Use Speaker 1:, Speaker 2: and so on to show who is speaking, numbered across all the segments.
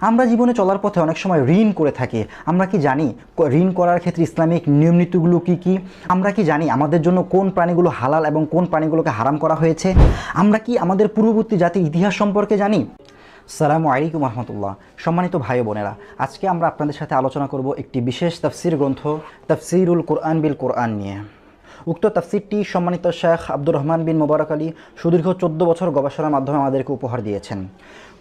Speaker 1: আমরা জীবনে চলার পথে অনেক সময় ঋণ করে থাকি। আমরা কি জানি ঋণ করার ক্ষেত্রে ইসলামিক নিয়ম নীতিগুলো কী কী? আমরা কি জানি আমাদের জন্য কোন প্রাণীগুলো হালাল এবং কোন প্রাণীগুলোকে হারাম করা হয়েছে? আমরা কি আমাদের পূর্ববর্তী জাতির ইতিহাস সম্পর্কে জানি? আসসালামু আলাইকুম রহমতুল্লাহ। সম্মানিত ভাই বোনেরা, আজকে আমরা আপনাদের সাথে আলোচনা করব একটি বিশেষ তাফসির গ্রন্থ তাফসিরুল কোরআন বিল কোরআন নিয়ে। উক্ত তাফসিরটি সম্মানিত শেখ আব্দুর রহমান বিন মোবারক আলী সুদীর্ঘ 14 বছর গবেষণার মাধ্যমে আমাদেরকে উপহার দিয়েছেন।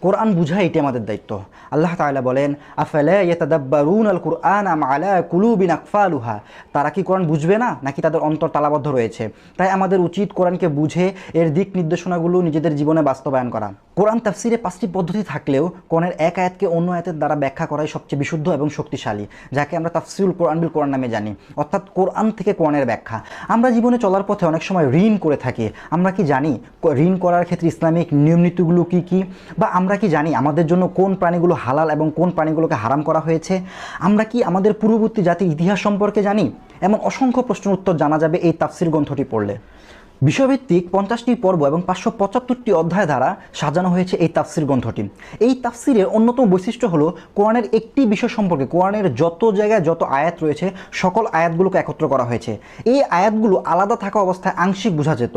Speaker 1: কোরআন বুঝা এটি আমাদের দায়িত্ব। আল্লাহ তাআলা বলেন, আফালা ইয়াতাদাব্বারুনাল কুরআন আম আলা কুলুবিন আকফালুহা। তারা কি কোরআন বুঝবে না, নাকি তাদের অন্তর তালাবদ্ধ রয়েছে? তাই আমাদের উচিত কোরআনকে বুঝে এর দিক নির্দেশনাগুলো নিজেদের জীবনে বাস্তবায়ন করা। কোরআন তাফসিরে 5টি পদ্ধতি থাকলেও কোরআনের এক আয়াতকে অন্য আয়াতের দ্বারা ব্যাখ্যা করাই সবচেয়ে বিশুদ্ধ এবং শক্তিশালী, যাকে আমরা তাফসিরুল কোরআন বিল কোরআন নামে জানি, অর্থাৎ কোরআন থেকে কোরআনের ব্যাখ্যা। আমরা জীবনে চলার পথে অনেক সময় ঋণ করে থাকি। আমরা কি জানি ঋণ করার ক্ষেত্রে ইসলামিক নিয়ম নীতিগুলো কী কী? বা আমরা কি জানি আমাদের জন্য কোন প্রাণীগুলো হালাল এবং কোন প্রাণীগুলোকে হারাম করা হয়েছে? আমরা কি আমাদের পূর্ববর্তী জাতির ইতিহাস সম্পর্কে জানি? এমন অসংখ্য প্রশ্নের উত্তর জানা যাবে এই তাফসির গ্রন্থটি পড়লে। বিষয়ভিত্তিক 50টি পর্ব এবং 575টি অধ্যায় দ্বারা সাজানো হয়েছে এই তাফসির গ্রন্থটি। এই তাফসিরের অন্যতম বৈশিষ্ট্য হলো কোরআনের একটি বিষয় সম্পর্কে কোরআনের যত জায়গায় যত আয়াত রয়েছে সকল আয়াতগুলোকে একত্র করা হয়েছে। এই আয়াতগুলো আলাদা থাকা অবস্থায় আংশিক বোঝা যেত,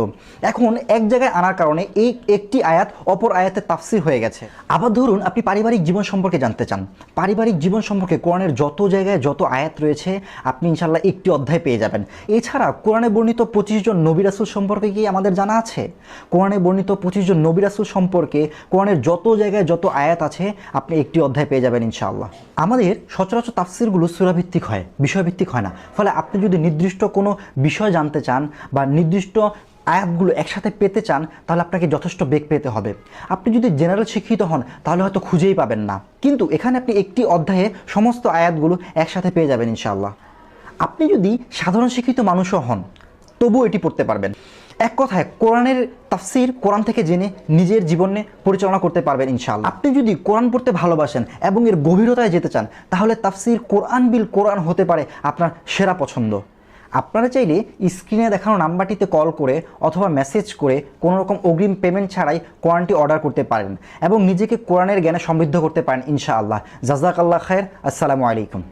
Speaker 1: এখন এক জায়গায় আনার কারণে এই একটি আয়াত অপর আয়াতের তাফসির হয়ে গেছে। আবার ধরুন আপনি পারিবারিক জীবন সম্পর্কে জানতে চান। পারিবারিক জীবন সম্পর্কে কোরআনের যত জায়গায় যত আয়াত রয়েছে আপনি ইনশাল্লাহ একটি অধ্যায় পেয়ে যাবেন। এছাড়া কোরআনে বর্ণিত 25 জন নবী রাসূল সম্পর্কে কি আমাদের জানা আছে? কোরআনে বর্ণিত 25 জন নবী রাসূল সম্পর্কে কোরআনের যত জায়গায় যত আয়াত আছে আপনি একটি অধ্যায় পেয়ে যাবেন ইনশাআল্লাহ। আমাদের সচরাচর তাফসিরগুলো সূরাভিত্তিক হয়, বিষয়ভিত্তিক হয় না। ফলে আপনি যদি নির্দিষ্ট কোনো বিষয় জানতে চান বা নির্দিষ্ট আয়াতগুলো একসাথে পেতে চান তাহলে আপনাকে যথেষ্ট বেগ পেতে হবে। আপনি যদি জেনারেল শিক্ষিত হন তাহলে হয়তো খুঁজেই পাবেন না, কিন্তু এখানে আপনি একটি অধ্যায়ে সমস্ত আয়াতগুলো একসাথে পেয়ে যাবেন ইনশাআল্লাহ। আপনি যদি সাধারণ শিক্ষিত মানুষও হন তবুও এটি পড়তে পারবেন। এক কথায় কোরআনের তাফসির কোরআন থেকে জেনে নিজের জীবনে পরিচালনা করতে পারবেন ইনশাআল্লাহ। আপনি যদি কোরআন পড়তে ভালোবাসেন এবং এর গভীরতায় যেতে চান তাহলে তাফসির কোরআন বিল কোরআন হতে পারে আপনার সেরা পছন্দ। আপনারা চাইলে স্ক্রিনে দেখানো নাম্বারটিতে কল করে অথবা মেসেজ করে কোনো রকম অগ্রিম পেমেন্ট ছাড়াই কোরআনটি অর্ডার করতে পারেন এবং নিজেকে কোরআনের জ্ঞানে সমৃদ্ধ করতে পারেন ইনশাআল্লাহ। জাযাকাল্লাহ খায়ের। আসসালামু আলাইকুম।